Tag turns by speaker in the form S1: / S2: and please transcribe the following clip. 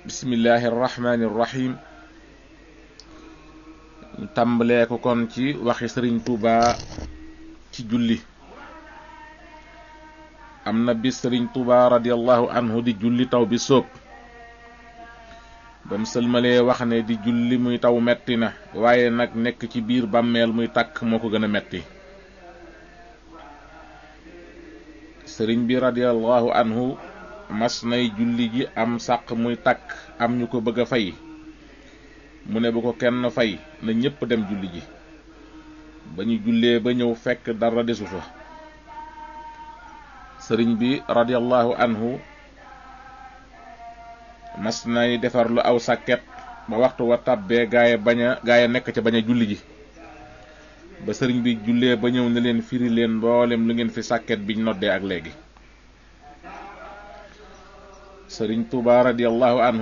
S1: bismillahi irrahmani irrahim tàmbalee ko kon ci waxi sëriñ Tuuba ci julli. am na bis sëriñ Tuuba radiyallahu anhu di julli taw bi sóob bam sëlmalee wax ne di julli muy taw metti na waaye nag nekk ci biir bàmmeel muy tàkk moo ko gën a metti. sëriñ bi radiyallahu anhu mas nay julli ji am sàq muy tàkk am ñu ko bëgg a fay mu ne bu ko kenn fay na ñépp dem julli ji. ba ñu jullee ba ñëw fekk dara desu fa. sëriñ bi radiyallahu anhu mas nay defar lu aw sàkket ba waxtu wa tàbbee gaaya nekk ca bañ a julli ji. ba sëriñ bi jullee ba ñëw ne leen firi leen mboolem lu ngeen fi sàkket biñ noddee ak léegi. sëriñ Tuuba radiyallahu anhu